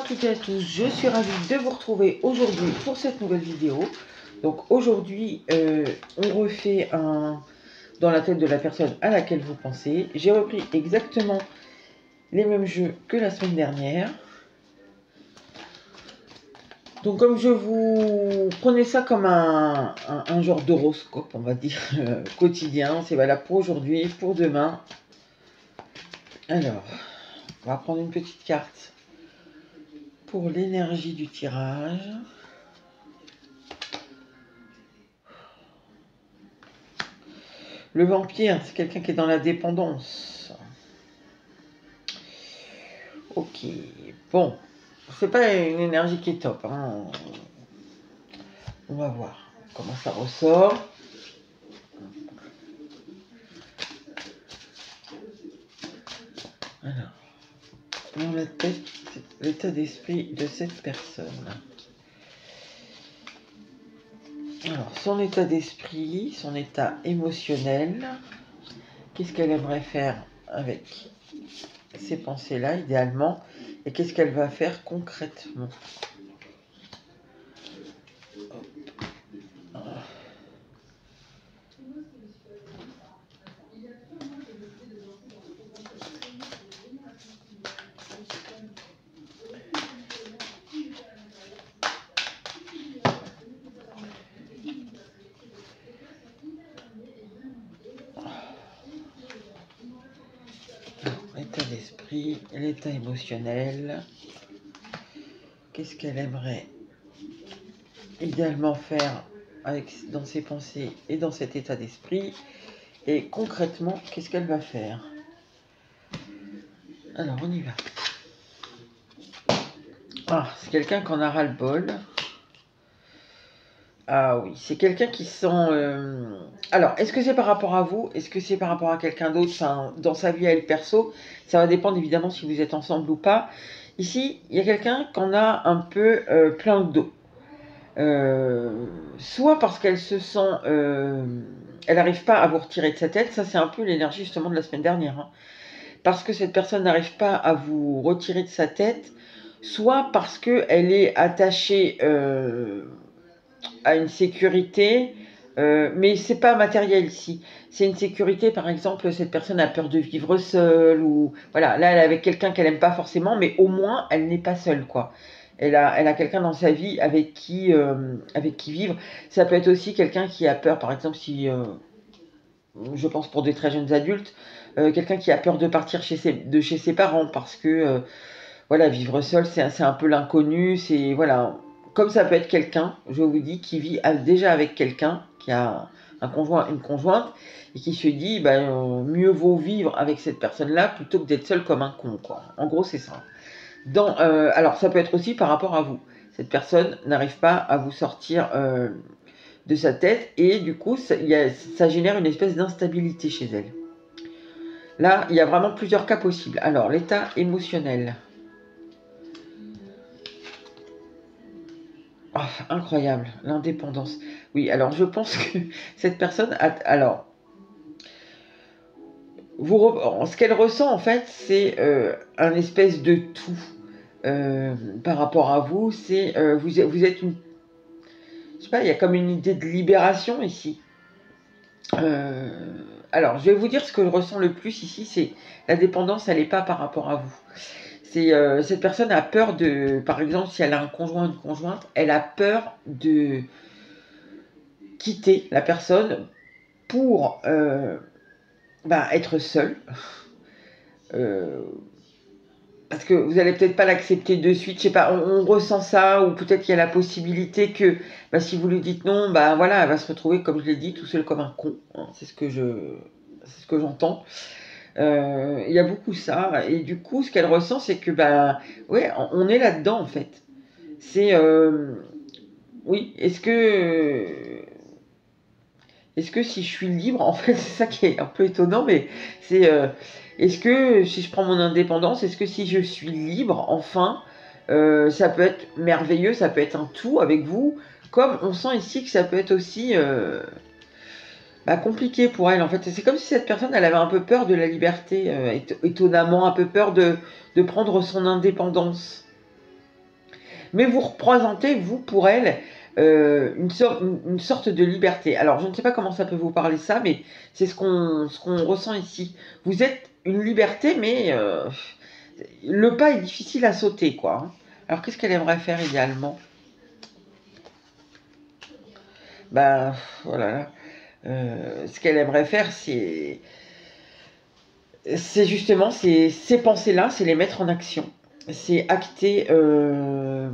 toutes et à tous, je suis ravie de vous retrouver aujourd'hui pour cette nouvelle vidéo. Donc aujourd'hui, on refait dans la tête de la personne à laquelle vous pensez. J'ai repris exactement les mêmes jeux que la semaine dernière. Donc comme je vous prenais ça comme un genre d'horoscope, on va dire, quotidien, c'est valable pour aujourd'hui, pour demain. Alors, on va prendre une petite carte pour l'énergie du tirage. Le vampire, c'est quelqu'un qui est dans la dépendance. Ok, bon, c'est pas une énergie qui est top, hein. On va voir comment ça ressort. Alors, dans la tête, l'état d'esprit de cette personne. Alors, son état d'esprit, son état émotionnel, qu'est-ce qu'elle aimerait faire avec ces pensées-là, idéalement, et qu'est-ce qu'elle va faire concrètement. L'état d'esprit, l'état émotionnel, qu'est-ce qu'elle aimerait idéalement faire dans ses pensées et dans cet état d'esprit, et concrètement, qu'est-ce qu'elle va faire. Alors, on y va. Ah, c'est quelqu'un qui en a ras-le-bol. Ah oui, c'est quelqu'un qui sent... Alors, est-ce que c'est par rapport à vous? Est-ce que c'est par rapport à quelqu'un d'autre? Enfin, dans sa vie à elle perso, ça va dépendre évidemment si vous êtes ensemble ou pas. Ici, il y a quelqu'un qui en a un peu plein le dos. Soit parce qu'elle se sent... elle n'arrive pas à vous retirer de sa tête. Ça, c'est un peu l'énergie justement de la semaine dernière. Hein. Parce que cette personne n'arrive pas à vous retirer de sa tête. Soit parce qu'elle est attachée... à une sécurité, mais c'est pas matériel ici. C'est une sécurité, par exemple, cette personne a peur de vivre seule, ou voilà, là elle est avec quelqu'un qu'elle aime pas forcément, mais au moins elle n'est pas seule, quoi. Elle a quelqu'un dans sa vie avec qui vivre. Ça peut être aussi quelqu'un qui a peur, par exemple, si je pense pour des très jeunes adultes, quelqu'un qui a peur de partir chez ses parents parce que voilà, vivre seul, c'est un peu l'inconnu, c'est voilà. Comme ça peut être quelqu'un, je vous dis, qui vit déjà avec quelqu'un, qui a un conjoint, une conjointe, et qui se dit, ben, mieux vaut vivre avec cette personne-là plutôt que d'être seul comme un con, quoi. En gros, c'est ça. Alors, ça peut être aussi par rapport à vous. Cette personne n'arrive pas à vous sortir de sa tête, et du coup, ça génère une espèce d'instabilité chez elle. Là, il y a vraiment plusieurs cas possibles. Alors, l'état émotionnel. Oh, incroyable, l'indépendance. Oui, alors je pense que cette personne a... Alors, ce qu'elle ressent en fait, c'est un espèce de tout par rapport à vous. C'est vous êtes une... Je sais pas, il y a comme une idée de libération ici. Alors, je vais vous dire ce que je ressens le plus ici, c'est la dépendance, elle n'est pas par rapport à vous. C'est cette personne a peur de... Par exemple, si elle a un conjoint, une conjointe, elle a peur de quitter la personne pour être seule. Parce que vous n'allez peut-être pas l'accepter de suite, je sais pas, on ressent ça, ou peut-être qu'il y a la possibilité que si vous lui dites non, voilà, elle va se retrouver, comme je l'ai dit, tout seul comme un con. Hein, c'est ce que j'entends. Il y a beaucoup ça, et du coup, ce qu'elle ressent, c'est que ouais, on est là-dedans en fait. C'est oui, est-ce que si je suis libre, en fait, c'est ça qui est un peu étonnant, mais c'est est-ce que si je prends mon indépendance, est-ce que si je suis libre, enfin, ça peut être merveilleux, ça peut être un tout avec vous, comme on sent ici que ça peut être aussi compliqué pour elle, en fait. C'est comme si cette personne, elle avait un peu peur de la liberté, étonnamment, un peu peur de prendre son indépendance. Mais vous représentez, vous, pour elle, une sorte de liberté. Alors, je ne sais pas comment ça peut vous parler ça, mais c'est ce qu'on ressent ici. Vous êtes une liberté, mais le pas est difficile à sauter, quoi. Hein. Alors, qu'est-ce qu'elle aimerait faire idéalement? Ben, voilà. Ce qu'elle aimerait faire, c'est justement ces pensées-là, c'est les mettre en action. C'est acter le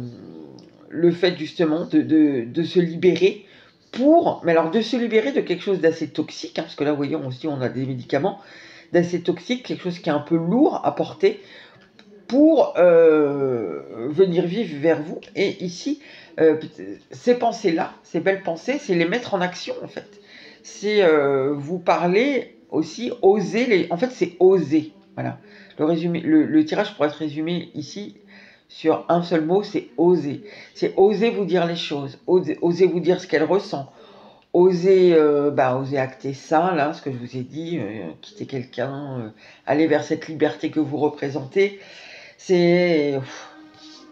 fait justement de se libérer mais alors de se libérer de quelque chose d'assez toxique, hein, parce que là, vous voyez, on se dit on a des médicaments, d'assez toxique, quelque chose qui est un peu lourd à porter, pour venir vivre vers vous. Et ici, ces pensées-là, ces belles pensées, c'est les mettre en action, en fait. C'est vous parler aussi, oser les... En fait, c'est oser. Voilà. Le tirage pourrait être résumé ici sur un seul mot, c'est oser. C'est oser vous dire les choses, oser vous dire ce qu'elle ressent, oser acter ça, là, ce que je vous ai dit, quitter quelqu'un, aller vers cette liberté que vous représentez. C'est...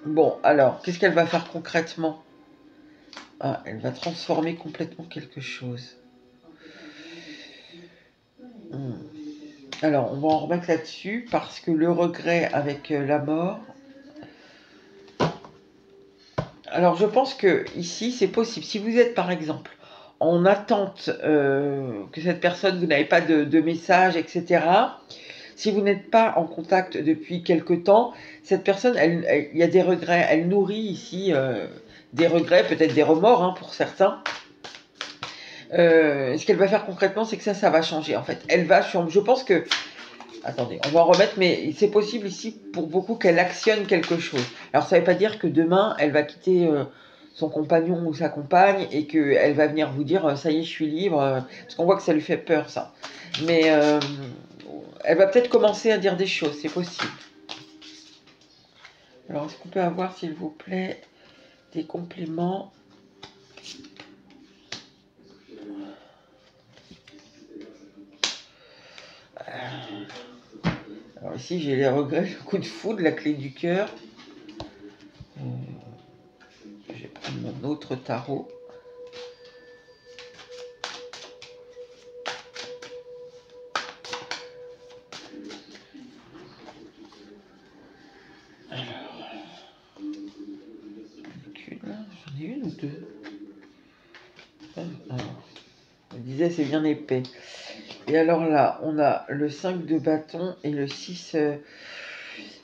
Bon, alors, qu'est-ce qu'elle va faire concrètement? Ah, elle va transformer complètement quelque chose. Alors, on va en remettre là-dessus, parce que le regret avec la mort... Alors, je pense que ici, c'est possible. Si vous êtes, par exemple, en attente que cette personne, vous n'avez pas de message, etc., si vous n'êtes pas en contact depuis quelque temps, cette personne, il y a des regrets. Elle nourrit ici des regrets, peut-être des remords hein, pour certains. Ce qu'elle va faire concrètement, c'est que ça va changer. En fait, elle va je pense que... Attendez, on va en remettre, mais c'est possible ici pour beaucoup qu'elle actionne quelque chose. Alors, ça ne veut pas dire que demain, elle va quitter son compagnon ou sa compagne et qu'elle va venir vous dire « ça y est, je suis libre », parce qu'on voit que ça lui fait peur, ça. Mais elle va peut-être commencer à dire des choses, c'est possible. Alors, est-ce qu'on peut avoir, s'il vous plaît, des compléments? Alors ici, j'ai les regrets, le coup de foudre, la clé du cœur. Je vais prendre mon autre tarot. Alors, j'en ai une ou deux? Je disais, c'est bien épais. Et alors là, on a le 5 de bâton et le 6...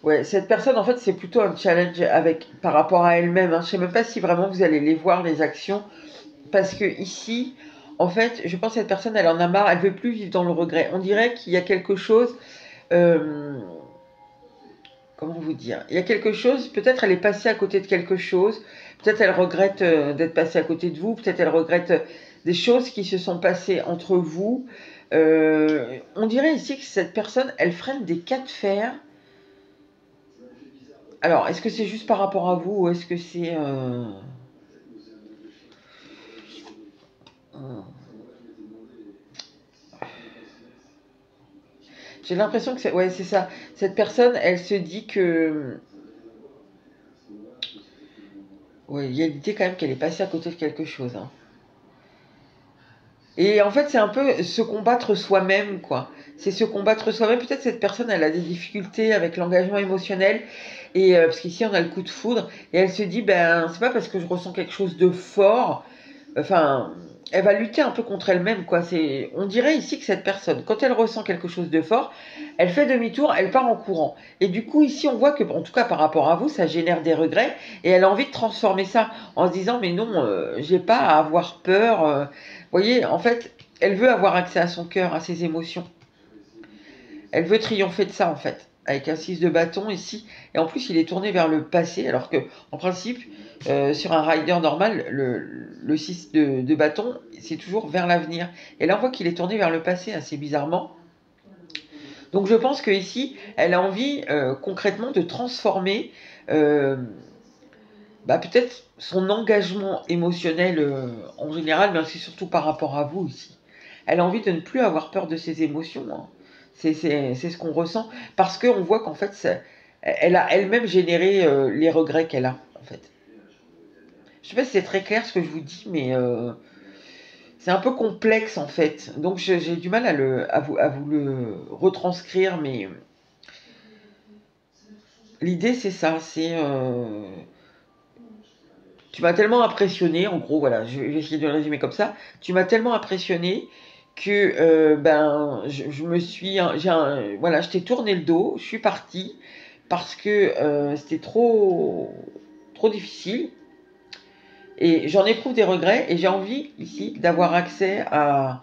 Ouais, cette personne, en fait, c'est plutôt un challenge par rapport à elle-même. Hein. Je ne sais même pas si vraiment vous allez les voir, les actions. Parce que ici, en fait, je pense que cette personne, elle en a marre, elle ne veut plus vivre dans le regret. On dirait qu'il y a quelque chose... comment vous dire? Il y a quelque chose, peut-être elle est passée à côté de quelque chose, peut-être elle regrette d'être passée à côté de vous, peut-être elle regrette des choses qui se sont passées entre vous. On dirait ici que cette personne, elle freine des cas de fer. Alors, est-ce que c'est juste par rapport à vous ou est-ce que c'est... J'ai l'impression que c'est... Ouais, c'est ça. Cette personne, elle se dit que... Ouais, il y a l'idée quand même qu'elle est passée à côté de quelque chose. Hein. Et en fait, c'est un peu se combattre soi-même, quoi. C'est se combattre soi-même. Peut-être cette personne, elle a des difficultés avec l'engagement émotionnel. Et parce qu'ici, on a le coup de foudre. Et elle se dit, ben, c'est pas parce que je ressens quelque chose de fort. Enfin, elle va lutter un peu contre elle-même, quoi. On dirait ici que cette personne, quand elle ressent quelque chose de fort, elle fait demi-tour, elle part en courant. Et du coup, ici, on voit que, en tout cas par rapport à vous, ça génère des regrets. Et elle a envie de transformer ça en se disant, mais non, j'ai pas à avoir peur. Vous voyez, en fait, elle veut avoir accès à son cœur, à ses émotions. Elle veut triompher de ça, en fait. Avec un 6 de bâton ici. Et en plus, il est tourné vers le passé, alors que, en principe, sur un rider normal, le 6 de bâton, c'est toujours vers l'avenir. Et là, on voit qu'il est tourné vers le passé, assez bizarrement. Donc, je pense qu'ici, elle a envie, concrètement, de transformer peut-être son engagement émotionnel en général, mais aussi surtout par rapport à vous ici. Elle a envie de ne plus avoir peur de ses émotions. Hein. C'est ce qu'on ressent. Parce qu'on voit qu'en fait, elle a elle-même généré les regrets qu'elle a, en fait. Je sais pas si c'est très clair ce que je vous dis, mais c'est un peu complexe en fait. Donc j'ai du mal à vous le retranscrire, mais l'idée c'est ça, c'est... tu m'as tellement impressionné, en gros, voilà, je vais essayer de le résumer comme ça. Tu m'as tellement impressionné que ben, je me suis... voilà, je t'ai tourné le dos, je suis partie, parce que c'était trop difficile. Et j'en éprouve des regrets, et j'ai envie, ici, d'avoir accès à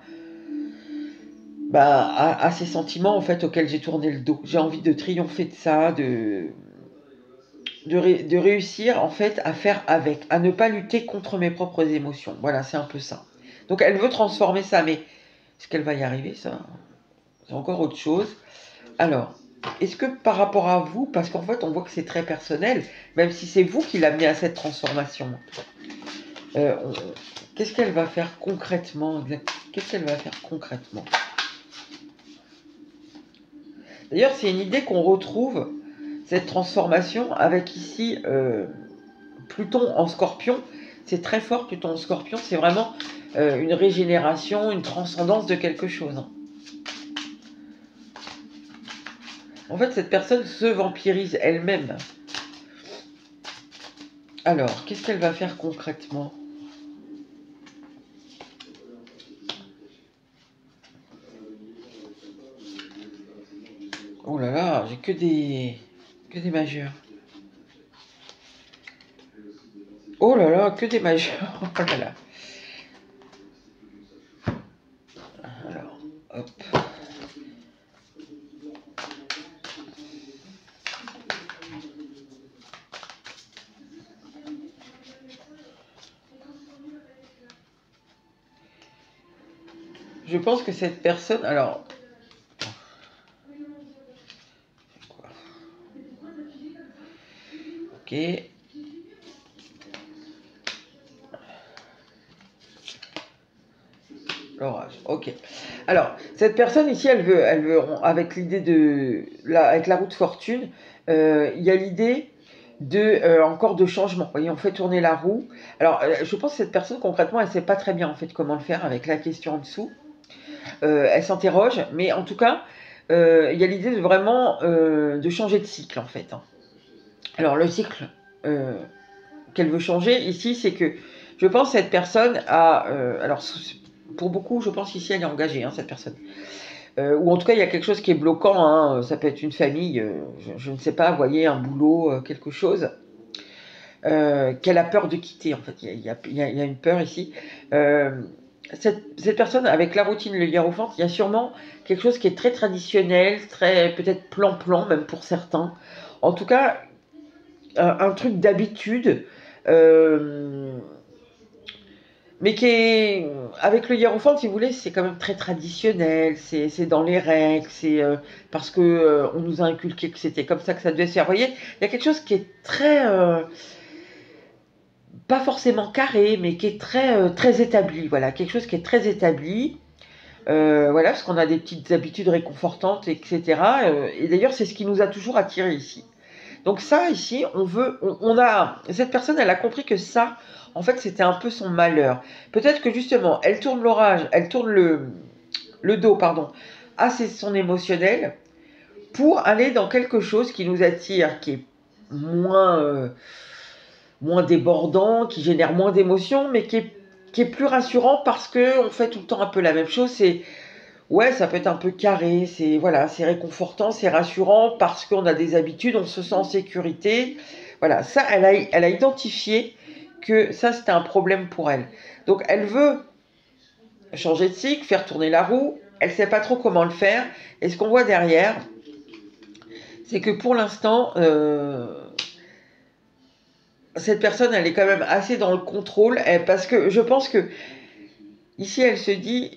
ces sentiments, en fait, auxquels j'ai tourné le dos. J'ai envie de triompher de ça, de réussir en fait à faire avec, à ne pas lutter contre mes propres émotions. Voilà, c'est un peu ça. Donc elle veut transformer ça, mais est-ce qu'elle va y arriver? Ça, c'est encore autre chose. Alors, est-ce que par rapport à vous, parce qu'en fait on voit que c'est très personnel, même si c'est vous qui l'amenez à cette transformation, euh, on- qu'est-ce qu'elle va faire concrètement? Qu'est-ce qu'elle va faire concrètement? D'ailleurs, c'est une idée qu'on retrouve, cette transformation, avec ici Pluton en Scorpion. C'est très fort, Pluton en Scorpion. C'est vraiment une régénération, une transcendance de quelque chose. En fait, cette personne se vampirise elle-même. Alors, qu'est-ce qu'elle va faire concrètement? Oh là là, j'ai que des majeurs. Oh là là, que des majeurs. Oh là là. Alors, hop. Je pense que cette personne... Alors... Ok. L'orage, ok. Alors, cette personne ici, elle veut avec l'idée avec la roue de fortune, il y a l'idée encore de changement. Vous voyez, on fait tourner la roue. Alors, je pense que cette personne, concrètement, elle ne sait pas très bien, en fait, comment le faire avec la question en dessous. Elle s'interroge, mais en tout cas, il y a l'idée de vraiment de changer de cycle, en fait, hein. Alors, le cycle qu'elle veut changer ici, c'est que je pense que cette personne a... alors, pour beaucoup, je pense ici, elle est engagée, hein, cette personne. Ou en tout cas, il y a quelque chose qui est bloquant, hein, ça peut être une famille, je ne sais pas, vous voyez, un boulot, quelque chose, qu'elle a peur de quitter, en fait. Il y a une peur ici. Cette personne, avec la routine, le hiérophante, il y a sûrement quelque chose qui est très traditionnel, très peut-être plan-plan, même pour certains. En tout cas, un truc d'habitude, mais qui est, avec le hiérophante, si vous voulez, c'est quand même très traditionnel, c'est dans les règles, c'est parce que on nous a inculqué que c'était comme ça que ça devait se faire. Vous voyez, il y a quelque chose qui est très, pas forcément carré, mais qui est très établi, voilà, quelque chose qui est très établi, voilà, parce qu'on a des petites habitudes réconfortantes, etc. Et d'ailleurs, c'est ce qui nous a toujours attirés ici. Donc ça, ici, cette personne, elle a compris que ça, en fait, c'était un peu son malheur. Peut-être que justement, elle tourne l'orage, elle tourne le dos, pardon, à son émotionnel pour aller dans quelque chose qui nous attire, qui est moins débordant, qui génère moins d'émotions, mais qui est plus rassurant parce qu'on fait tout le temps un peu la même chose. Ouais, ça peut être un peu carré, voilà, c'est réconfortant, c'est rassurant parce qu'on a des habitudes, on se sent en sécurité. Voilà, ça, elle a identifié que ça, c'était un problème pour elle. Donc, elle veut changer de cycle, faire tourner la roue. Elle ne sait pas trop comment le faire. Et ce qu'on voit derrière, c'est que pour l'instant, cette personne, elle est quand même assez dans le contrôle, parce que je pense que ici, elle se dit...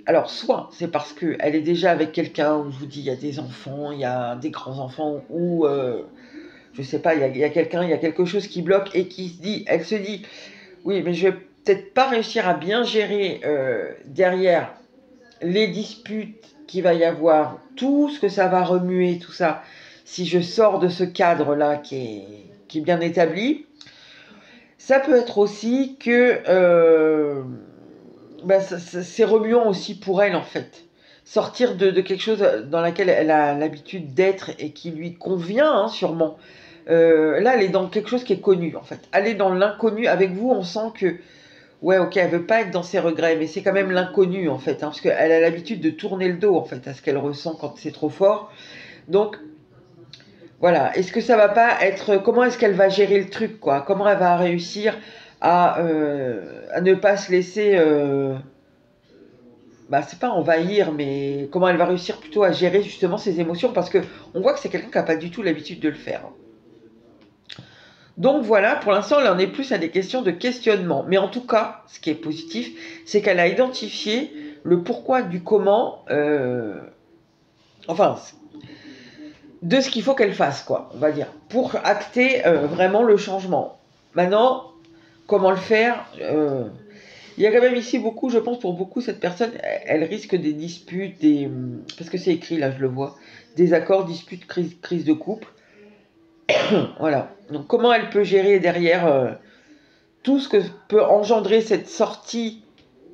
alors, soit c'est parce qu'elle est déjà avec quelqu'un où je vous dis, il y a des enfants, il y a des grands-enfants, ou je sais pas, il y a quelqu'un, il y a quelque chose qui bloque et elle se dit, oui, mais je vais peut-être pas réussir à bien gérer derrière les disputes qu'il va y avoir, tout ce que ça va remuer, tout ça, si je sors de ce cadre-là qui est bien établi. Ça peut être aussi que bah, c'est remuant aussi pour elle, en fait. Sortir de quelque chose dans laquelle elle a l'habitude d'être et qui lui convient, hein, sûrement. Là, elle est dans quelque chose qui est connu, en fait. Aller dans l'inconnu avec vous, on sent que, ouais, ok, elle veut pas être dans ses regrets, mais c'est quand même l'inconnu, en fait, hein, parce qu'elle a l'habitude de tourner le dos, en fait, à ce qu'elle ressent quand c'est trop fort. Donc, voilà. Est-ce que ça va pas être, comment est-ce qu'elle va gérer le truc, quoi? Comment elle va réussir à ne pas se laisser, bah, c'est pas envahir, mais comment elle va réussir plutôt à gérer justement ses émotions, parce que on voit que c'est quelqu'un qui n'a pas du tout l'habitude de le faire. Donc voilà, pour l'instant, elle en est plus à des questions de questionnement. Mais en tout cas, ce qui est positif, c'est qu'elle a identifié le pourquoi du comment, enfin, de ce qu'il faut qu'elle fasse, quoi, on va dire, pour acter vraiment le changement. Maintenant, comment le faire il y a quand même ici beaucoup, je pense, pour beaucoup, cette personne, elle risque des disputes, parce que c'est écrit, là, je le vois, des accords, disputes, crise de couple. Voilà. Donc, comment elle peut gérer derrière tout ce que peut engendrer cette sortie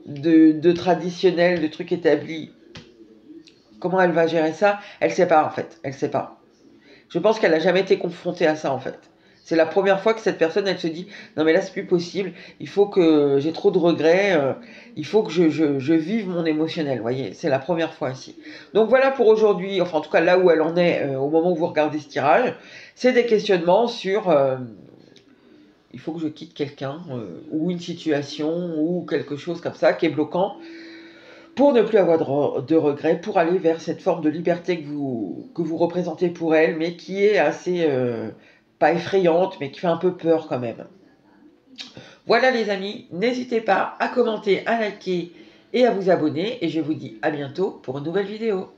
de traditionnel, de trucs établis. Comment elle va gérer ça? Elle sait pas, en fait. Elle sait pas. Je pense qu'elle n'a jamais été confrontée à ça, en fait. C'est la première fois que cette personne, elle se dit, non mais là c'est plus possible, il faut que j'ai trop de regrets, il faut que je vive mon émotionnel, vous voyez, c'est la première fois ici. Donc voilà pour aujourd'hui, enfin en tout cas là où elle en est au moment où vous regardez ce tirage, c'est des questionnements sur, il faut que je quitte quelqu'un, ou une situation, ou quelque chose comme ça qui est bloquant, pour ne plus avoir de regrets, pour aller vers cette forme de liberté que vous représentez pour elle, mais qui est assez, pas effrayante, mais qui fait un peu peur quand même. Voilà les amis, n'hésitez pas à commenter, à liker et à vous abonner, et je vous dis à bientôt pour une nouvelle vidéo.